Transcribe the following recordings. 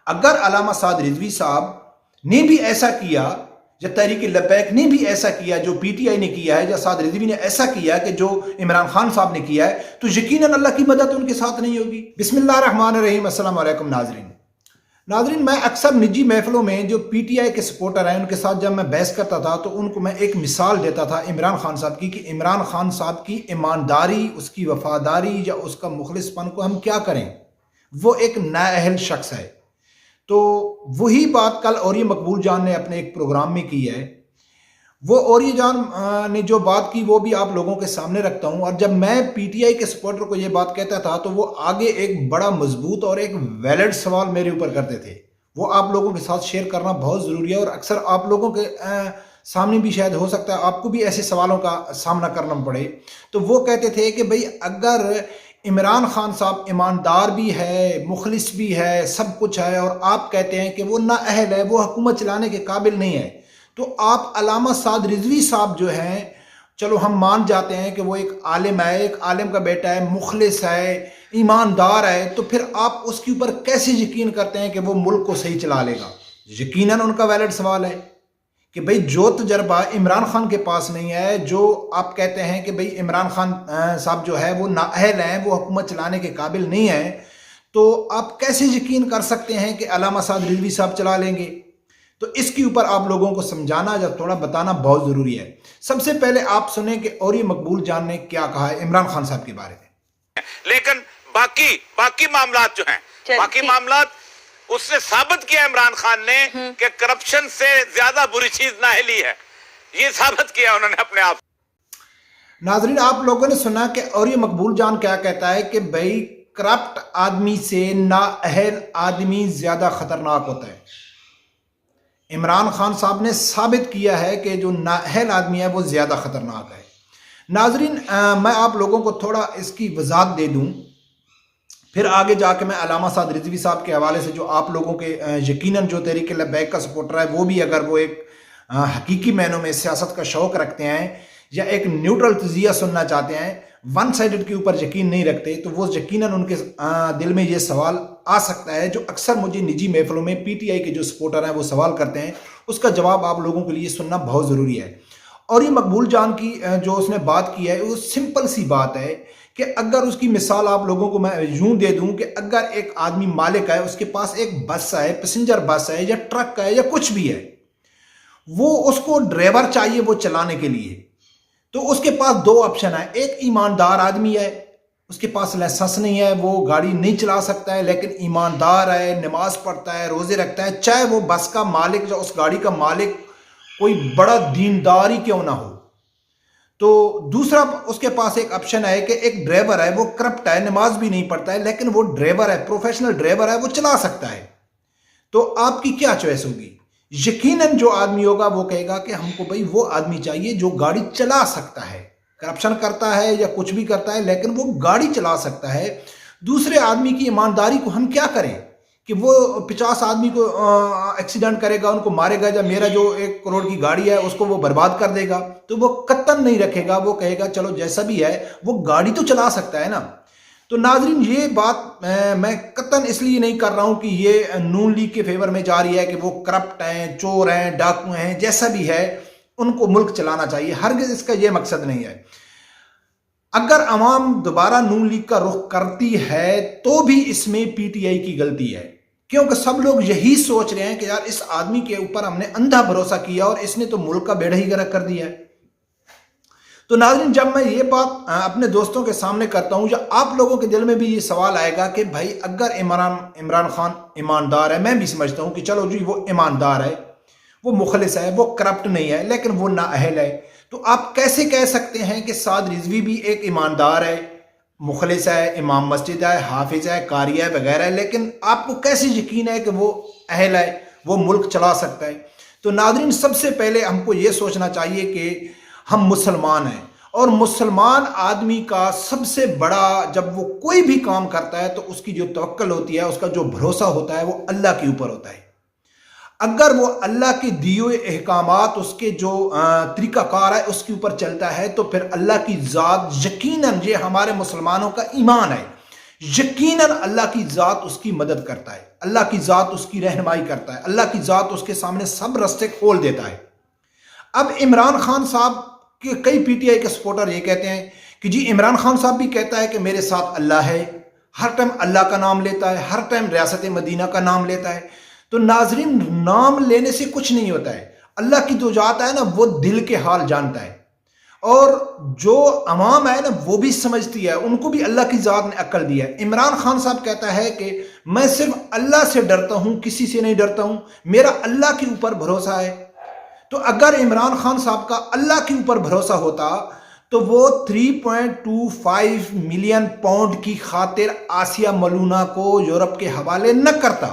اگر علامہ سعد رضوی صاحب نے بھی ایسا کیا یا تحریک لبیک نے بھی ایسا کیا جو پی ٹی آئی نے کیا ہے، یا سعد رضوی نے ایسا کیا کہ جو عمران خان صاحب نے کیا ہے، تو یقیناً اللہ کی مدد ان کے ساتھ نہیں ہوگی۔ بسم اللہ الرحمن الرحیم۔ السلام علیکم ناظرین، میں اکثر نجی محفلوں میں جو پی ٹی آئی کے سپورٹر ہیں ان کے ساتھ جب میں بحث کرتا تھا تو ان کو میں ایک مثال دیتا تھا عمران خان صاحب کی، کہ عمران خان صاحب کی ایمانداری، اس کی وفاداری یا اس کا مخلص پن کو ہم کیا کریں، وہ ایک نااہل شخص ہے۔ تو وہی بات کل اوری مقبول جان نے اپنے ایک پروگرام میں کی ہے۔ وہ اوری جان نے جو بات کی وہ بھی آپ لوگوں کے سامنے رکھتا ہوں، اور جب میں پی ٹی آئی کے سپورٹر کو یہ بات کہتا تھا تو وہ آگے ایک بڑا مضبوط اور ایک ویلڈ سوال میرے اوپر کرتے تھے۔ وہ آپ لوگوں کے ساتھ شیئر کرنا بہت ضروری ہے، اور اکثر آپ لوگوں کے سامنے بھی شاید ہو سکتا ہے آپ کو بھی ایسے سوالوں کا سامنا کرنا پڑے۔ تو وہ کہتے تھے کہ بھئی اگر عمران خان صاحب ایماندار بھی ہے، مخلص بھی ہے، سب کچھ ہے، اور آپ کہتے ہیں کہ وہ نااہل ہے، وہ حکومت چلانے کے قابل نہیں ہے، تو آپ علامہ سعد رضوی صاحب جو ہیں، چلو ہم مان جاتے ہیں کہ وہ ایک عالم ہے، ایک عالم کا بیٹا ہے، مخلص ہے، ایماندار ہے، تو پھر آپ اس کے اوپر کیسے یقین کرتے ہیں کہ وہ ملک کو صحیح چلا لے گا؟ یقیناً ان کا ویلڈ سوال ہے کہ بھئی جو تجربہ عمران خان کے پاس نہیں ہے، جو آپ کہتے ہیں کہ بھئی عمران خان صاحب جو ہے وہ نااہل ہیں، وہ حکومت چلانے کے قابل نہیں ہیں، تو آپ کیسے یقین کر سکتے ہیں کہ علامہ سعد رضوی صاحب چلا لیں گے؟ تو اس کے اوپر آپ لوگوں کو سمجھانا یا تھوڑا بتانا بہت ضروری ہے۔ سب سے پہلے آپ سنیں کہ اوری مقبول جان نے کیا کہا ہے عمران خان صاحب کے بارے میں۔ لیکن باقی معاملات جو ہیں، باقی معاملات اس نے ثابت کیا عمران خان نے کہ کرپشن سے زیادہ بری چیز نااہلی ہے، یہ ثابت کیا انہوں نے اپنے آپ۔ ناظرین، آپ لوگوں نے سنا کہ اوری مقبول جان کیا کہتا ہے کہ بھئی کرپٹ آدمی سے نااہل آدمی زیادہ خطرناک ہوتا ہے۔ عمران خان صاحب نے ثابت کیا ہے کہ جو نااہل آدمی ہے وہ زیادہ خطرناک ہے۔ ناظرین، میں آپ لوگوں کو تھوڑا اس کی وضاحت دے دوں، پھر آگے جا کے میں علامہ سعد رضوی صاحب کے حوالے سے جو آپ لوگوں کے یقیناً جو تحریک لبیک کا سپورٹر ہے وہ بھی اگر وہ ایک حقیقی معنوں میں سیاست کا شوق رکھتے ہیں یا ایک نیوٹرل تجزیہ سننا چاہتے ہیں، ون سائیڈڈ کے اوپر یقین نہیں رکھتے، تو وہ یقیناً ان کے دل میں یہ سوال آ سکتا ہے جو اکثر مجھے نجی محفلوں میں پی ٹی آئی کے جو سپورٹر ہیں وہ سوال کرتے ہیں، اس کا جواب آپ لوگوں کے لیے سننا بہت ضروری ہے۔ اور یہ مقبول جان کی جو اس نے بات کی ہے وہ سمپل سی بات ہے کہ اگر اس کی مثال آپ لوگوں کو میں یوں دے دوں کہ اگر ایک آدمی مالک ہے، اس کے پاس ایک بس ہے، پیسنجر بس ہے یا ٹرک ہے یا کچھ بھی ہے، وہ اس کو ڈرائیور چاہیے وہ چلانے کے لیے، تو اس کے پاس دو آپشن ہے۔ ایک ایماندار آدمی ہے، اس کے پاس لائسنس نہیں ہے، وہ گاڑی نہیں چلا سکتا ہے، لیکن ایماندار ہے، نماز پڑھتا ہے، روزے رکھتا ہے، چاہے وہ بس کا مالک یا اس گاڑی کا مالک کوئی بڑا دینداری کیوں نہ ہو۔ تو دوسرا اس کے پاس ایک آپشن ہے کہ ایک ڈرائیور ہے، وہ کرپٹ ہے، نماز بھی نہیں پڑھتا ہے، لیکن وہ ڈرائیور ہے، پروفیشنل ڈرائیور ہے، وہ چلا سکتا ہے۔ تو آپ کی کیا چوائس ہوگی؟ یقیناً جو آدمی ہوگا وہ کہے گا کہ ہم کو بھئی وہ آدمی چاہیے جو گاڑی چلا سکتا ہے، کرپشن کرتا ہے یا کچھ بھی کرتا ہے لیکن وہ گاڑی چلا سکتا ہے۔ دوسرے آدمی کی ایمانداری کو ہم کیا کریں کہ وہ 50 آدمی کو ایکسیڈنٹ کرے گا، ان کو مارے گا، یا میرا جو 1 کروڑ کی گاڑی ہے اس کو وہ برباد کر دے گا، تو وہ قطعاً نہیں رکھے گا، وہ کہے گا چلو جیسا بھی ہے وہ گاڑی تو چلا سکتا ہے نا۔ تو ناظرین، یہ بات میں قطعاً اس لیے نہیں کر رہا ہوں کہ یہ نون لیگ کے فیور میں جا رہی ہے کہ وہ کرپٹ ہیں، چور ہیں، ڈاکو ہیں، جیسا بھی ہے ان کو ملک چلانا چاہیے، ہرگز اس کا یہ مقصد نہیں ہے۔ اگر عوام دوبارہ نون لیگ کا رخ کرتی ہے تو بھی اس میں پی ٹی آئی کی غلطی ہے، کیونکہ سب لوگ یہی سوچ رہے ہیں کہ یار اس آدمی کے اوپر ہم نے اندھا بھروسہ کیا اور اس نے تو ملک کا بیڑا ہی غرق کر دیا ہے۔ تو ناظرین، جب میں یہ بات اپنے دوستوں کے سامنے کرتا ہوں یا آپ لوگوں کے دل میں بھی یہ سوال آئے گا کہ بھائی اگر عمران خان ایماندار ہے، میں بھی سمجھتا ہوں کہ چلو جی وہ ایماندار ہے، وہ مخلص ہے، وہ کرپٹ نہیں ہے، لیکن وہ نااہل ہے، تو آپ کیسے کہہ سکتے ہیں کہ سعد رضوی بھی ایک ایماندار ہے، مخلص ہے، امام مسجد ہے، حافظ ہے، قاری ہے وغیرہ، لیکن آپ کو کیسے یقین ہے کہ وہ اہل ہے، وہ ملک چلا سکتا ہے؟ تو ناظرین، سب سے پہلے ہم کو یہ سوچنا چاہیے کہ ہم مسلمان ہیں، اور مسلمان آدمی کا سب سے بڑا، جب وہ کوئی بھی کام کرتا ہے تو اس کی جو توکل ہوتی ہے، اس کا جو بھروسہ ہوتا ہے وہ اللہ کے اوپر ہوتا ہے۔ اگر وہ اللہ کے دیے ہوئے احکامات، اس کے جو طریقہ کار ہے اس کے اوپر چلتا ہے تو پھر اللہ کی ذات، یقیناً یہ ہمارے مسلمانوں کا ایمان ہے یقیناً اللہ کی ذات اس کی مدد کرتا ہے، اللہ کی ذات اس کی رہنمائی کرتا ہے، اللہ کی ذات اس کے سامنے سب راستے کھول دیتا ہے۔ اب عمران خان صاحب کے کئی پی ٹی آئی کے سپورٹر یہ کہتے ہیں کہ جی عمران خان صاحب بھی کہتا ہے کہ میرے ساتھ اللہ ہے، ہر ٹائم اللہ کا نام لیتا ہے، ہر ٹائم ریاست مدینہ کا نام لیتا ہے۔ تو ناظرین، نام لینے سے کچھ نہیں ہوتا ہے، اللہ کی جو ذات ہے نا وہ دل کے حال جانتا ہے، اور جو عوام ہے نا وہ بھی سمجھتی ہے، ان کو بھی اللہ کی ذات نے عقل دی ہے۔ عمران خان صاحب کہتا ہے کہ میں صرف اللہ سے ڈرتا ہوں، کسی سے نہیں ڈرتا ہوں، میرا اللہ کے اوپر بھروسہ ہے۔ تو اگر عمران خان صاحب کا اللہ کے اوپر بھروسہ ہوتا تو وہ 3.25 ملین پاؤنڈ کی خاطر آسیہ ملونہ کو یورپ کے حوالے نہ کرتا۔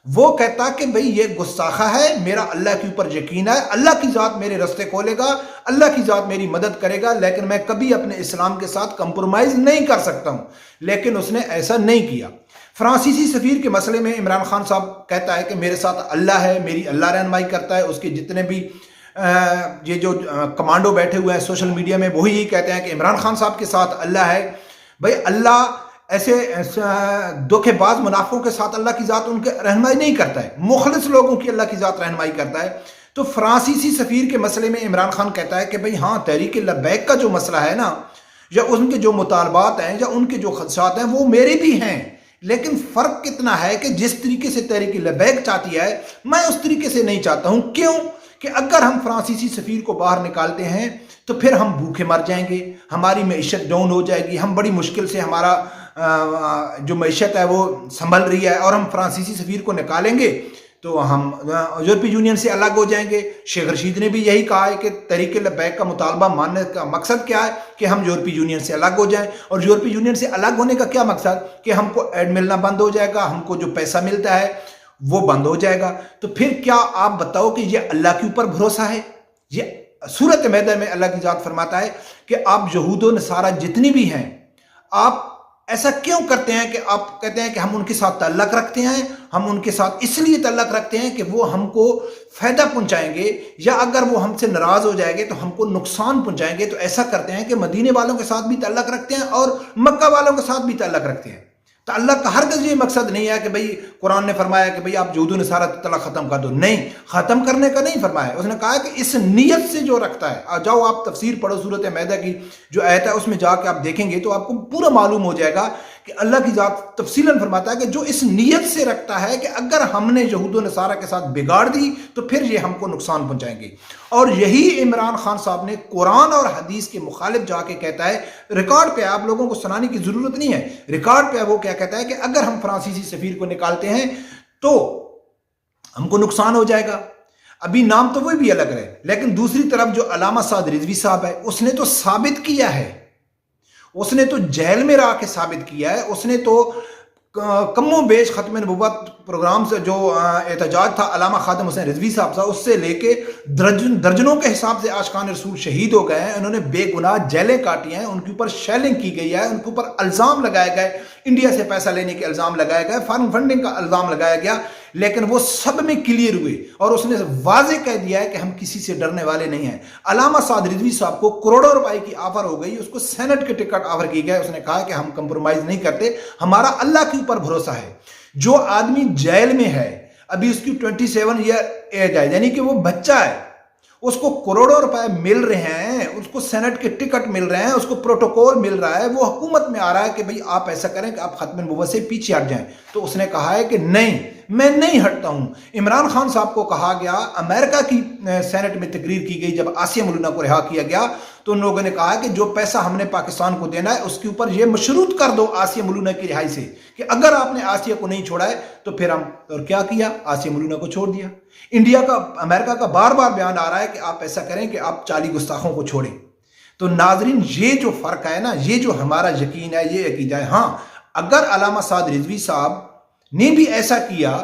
وہ کہتا کہ بھئی یہ گستاخہ ہے، میرا اللہ کے اوپر یقین ہے، اللہ کی ذات میرے راستے کھولے گا، اللہ کی ذات میری مدد کرے گا، لیکن میں کبھی اپنے اسلام کے ساتھ کمپرومائز نہیں کر سکتا ہوں۔ لیکن اس نے ایسا نہیں کیا۔ فرانسیسی سفیر کے مسئلے میں عمران خان صاحب کہتا ہے کہ میرے ساتھ اللہ ہے، میری اللہ رہنمائی کرتا ہے۔ اس کے جتنے بھی یہ جو کمانڈو بیٹھے ہوئے ہیں سوشل میڈیا میں وہی یہی کہتے ہیں کہ عمران خان صاحب کے ساتھ اللہ ہے۔ بھئی اللہ ایسے دھوکے باز منافقوں کے ساتھ اللہ کی ذات ان کے رہنمائی نہیں کرتا ہے، مخلص لوگوں کی اللہ کی ذات رہنمائی کرتا ہے۔ تو فرانسیسی سفیر کے مسئلے میں عمران خان کہتا ہے کہ بھئی ہاں، تحریک لبیک کا جو مسئلہ ہے نا، یا ان کے جو مطالبات ہیں یا ان کے جو خدشات ہیں وہ میرے بھی ہیں، لیکن فرق کتنا ہے کہ جس طریقے سے تحریک لبیک چاہتی ہے میں اس طریقے سے نہیں چاہتا ہوں۔ کیوں؟ کہ اگر ہم فرانسیسی سفیر کو باہر نکالتے ہیں تو پھر ہم بھوکے مر جائیں گے، ہماری معیشت ڈاؤن ہو جائے گی، ہم بڑی مشکل سے ہمارا جو معیشت ہے وہ سنبھل رہی ہے، اور ہم فرانسیسی سفیر کو نکالیں گے تو ہم یورپی یونین سے الگ ہو جائیں گے۔ شیخ رشید نے بھی یہی کہا ہے کہ تحریک لبیک کا مطالبہ ماننے کا مقصد کیا ہے کہ ہم یورپی یونین سے الگ ہو جائیں، اور یورپی یونین سے الگ ہونے کا کیا مقصد کہ ہم کو ایڈ ملنا بند ہو جائے گا، ہم کو جو پیسہ ملتا ہے وہ بند ہو جائے گا۔ تو پھر کیا آپ بتاؤ کہ یہ اللہ کے اوپر بھروسہ ہے؟ یہ سورۃ مائدہ میں اللہ کی ذات فرماتا ہے کہ آپ یہود و نصارہ جتنی بھی ہیں، آپ ایسا کیوں کرتے ہیں کہ آپ کہتے ہیں کہ ہم ان کے ساتھ تعلق رکھتے ہیں، ہم ان کے ساتھ اس لیے تعلق رکھتے ہیں کہ وہ ہم کو فائدہ پہنچائیں گے، یا اگر وہ ہم سے ناراض ہو جائیں گے تو ہم کو نقصان پہنچائیں گے۔ تو ایسا کرتے ہیں کہ مدینے والوں کے ساتھ بھی تعلق رکھتے ہیں اور مکہ والوں کے ساتھ بھی تعلق رکھتے ہیں۔ تو اللہ کا ہرگز یہ مقصد نہیں ہے کہ بھئی قرآن نے فرمایا کہ بھئی آپ یہود و نصارہ تعلق ختم کر دو، نہیں، ختم کرنے کا نہیں فرمایا۔ اس نے کہا کہ اس نیت سے جو رکھتا ہے، جاؤ آپ تفسیر پڑھو سورۃ مائدہ کی جو آیت ہے، اس میں جا کے آپ دیکھیں گے تو آپ کو پورا معلوم ہو جائے گا کہ اللہ کی ذات تفصیلاً فرماتا ہے کہ جو اس نیت سے رکھتا ہے کہ اگر ہم نے یہود و نصارہ کے ساتھ بگاڑ دی تو پھر یہ ہم کو نقصان پہنچائیں گے۔ اور یہی عمران خان صاحب نے قرآن اور حدیث کے مخالف جا کے کہتا ہے، ریکارڈ پہ، آپ لوگوں کو سنانے کی ضرورت نہیں ہے، ریکارڈ پہ وہ کیا کہتا ہے کہ اگر ہم فرانسیسی سفیر کو نکالتے ہیں تو ہم کو نقصان ہو جائے گا۔ ابھی نام تو وہ بھی الگ رہے، لیکن دوسری طرف جو علامہ سعد رضوی صاحب ہے اس نے تو ثابت کیا ہے، اس نے تو جیل میں رہ کے ثابت کیا ہے، اس نے تو کم و بیش ختم نبوت پروگرام سے جو احتجاج تھا علامہ خادم حسین رضوی صاحب سے، اس سے لے کے درجنوں کے حساب سے عاشقان رسول شہید ہو گئے ہیں، انہوں نے بے گناہ جیلیں کاٹی ہیں، ان کے اوپر شیلنگ کی گئی ہے، ان کے اوپر الزام لگائے گئے، انڈیا سے پیسہ لینے کے الزام لگائے گئے، فارن فنڈنگ کا الزام لگایا گیا، لیکن وہ سب میں کلیئر ہوئے، اور اس نے واضح کہہ دیا ہے کہ ہم کسی سے ڈرنے والے نہیں ہیں۔ علامہ سعد رضوی صاحب کو کروڑوں روپے کی آفر ہو گئی، اس کو سینٹ کے ٹکٹ آفر کی گئے، اس نے کہا کہ ہم کمپرومائز نہیں کرتے، ہمارا اللہ کے اوپر بھروسہ ہے۔ جو آدمی جیل میں ہے، ابھی اس کی 27 ایئر ایج ہے، یعنی کہ وہ بچہ ہے، اس کو کروڑوں روپے مل رہے ہیں، اس کو سینٹ کے ٹکٹ مل رہے ہیں، اس کو پروٹوکول مل رہا ہے، وہ حکومت میں آ رہا ہے کہ بھئی آپ ایسا کریں کہ آپ ختم نبوت سے پیچھے ہٹ جائیں۔ تو اس نے کہا ہے کہ نہیں، میں نہیں ہٹتا ہوں۔ عمران خان صاحب کو کہا گیا، امریکہ کی سینٹ میں تقریر کی گئی جب آسیہ ملونہ کو رہا کیا گیا، تو ان لوگوں نے کہا کہ جو پیسہ ہم نے پاکستان کو دینا ہے اس کے اوپر یہ مشروط کر دو آسیہ ملونہ کی رہائی سے، کہ اگر آپ نے آسیہ کو نہیں چھوڑا ہے تو پھر ہم، اور کیا کیا، آسیہ ملونہ کو چھوڑ دیا۔ انڈیا کا، امریکہ کا بار بار بیان آ رہا ہے کہ آپ ایسا کریں کہ آپ 40 گستاخوں کو چھوڑیں۔ تو ناظرین، یہ جو فرق ہے نا، یہ جو ہمارا یقین ہے، یہ عقیدہ ہے۔ ہاں، اگر علامہ سعد رضوی صاحب نے بھی ایسا کیا،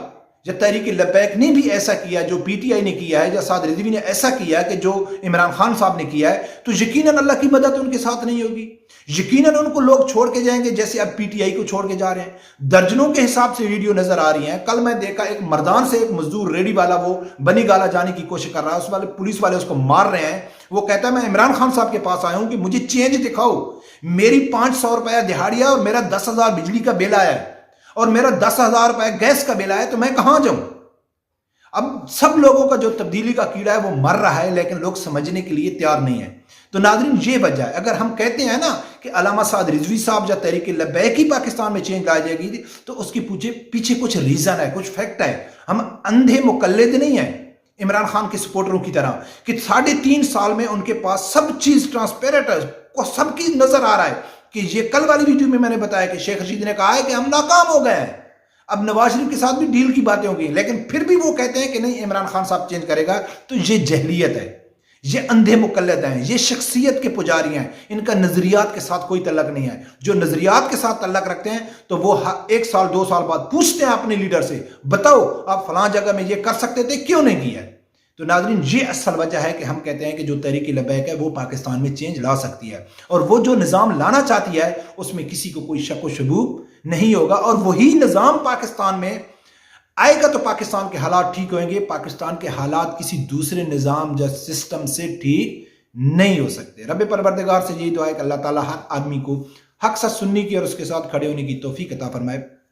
یا تحریک لبیک نے بھی ایسا کیا جو پی ٹی آئی نے کیا ہے، یا سعد رضوی نے ایسا کیا کہ جو عمران خان صاحب نے کیا ہے، تو یقیناً اللہ کی مدد ان کے ساتھ نہیں ہوگی، یقیناً ان کو لوگ چھوڑ کے جائیں گے، جیسے اب پی ٹی آئی کو چھوڑ کے جا رہے ہیں۔ درجنوں کے حساب سے ویڈیو نظر آ رہی ہیں۔ کل میں دیکھا ایک مردان سے ایک مزدور ریڈی والا وہ بنی گالا جانے کی کوشش کر رہا ہے، اس والے پولیس والے اس کو مار رہے ہیں، وہ کہتا ہے میں عمران خان صاحب کے پاس آیا ہوں کہ مجھے چینج دکھاؤ، میری 500 روپیہ دہاڑیا اور میرا 10,000 بجلی کا بل آیا ہے اور میرا 10,000 روپے گیس کا بل آیا، تو میں کہاں جاؤں؟ اب سب لوگوں کا جو تبدیلی کا کیڑا ہے وہ مر رہا ہے، لیکن لوگ سمجھنے کے لیے تیار نہیں ہیں۔ تو ناظرین یہ وجہ ہے، اگر ہم کہتے ہیں نا کہ علامہ سعد رضوی صاحب جب تحریک لبیک ہی پاکستان میں چینج لائی جائے گی تو اس کی پیچھے کچھ ریزن ہے، کچھ فیکٹ ہے۔ ہم اندھے مقلد نہیں ہیں عمران خان کے سپورٹروں کی طرح کہ 3.5 سال میں ان کے پاس سب چیز ٹرانسپیرنٹ ہے، کو سب کی نظر آ رہا ہے کہ یہ کل والی ویڈیو میں نے بتایا کہ شیخ رشید نے کہا ہے کہ ہم ناکام ہو گئے ہیں، اب نواز شریف کے ساتھ بھی ڈیل کی باتیں ہو گئی، لیکن پھر بھی وہ کہتے ہیں کہ نہیں عمران خان صاحب چینج کرے گا۔ تو یہ جہلیت ہے، یہ اندھے مقلد ہیں، یہ شخصیت کے پجاری ہیں، ان کا نظریات کے ساتھ کوئی تعلق نہیں ہے۔ جو نظریات کے ساتھ تعلق رکھتے ہیں تو وہ 1 سال 2 سال بعد پوچھتے ہیں اپنے لیڈر سے، بتاؤ آپ فلاں جگہ میں یہ کر سکتے تھے، کیوں نہیں کیا؟ تو ناظرین یہ اصل وجہ ہے کہ ہم کہتے ہیں کہ جو تحریک لبیک ہے وہ پاکستان میں چینج لا سکتی ہے، اور وہ جو نظام لانا چاہتی ہے اس میں کسی کو کوئی شک و شبوب نہیں ہوگا، اور وہی نظام پاکستان میں آئے گا تو پاکستان کے حالات ٹھیک ہوئیں گے۔ پاکستان کے حالات کسی دوسرے نظام یا سسٹم سے ٹھیک نہیں ہو سکتے۔ رب پروردگار سے یہی دعا ہے کہ اللہ تعالیٰ ہر آدمی کو حق سچ سننے کی اور اس کے ساتھ کھڑے ہونے کی توفیق عطا فرمائے۔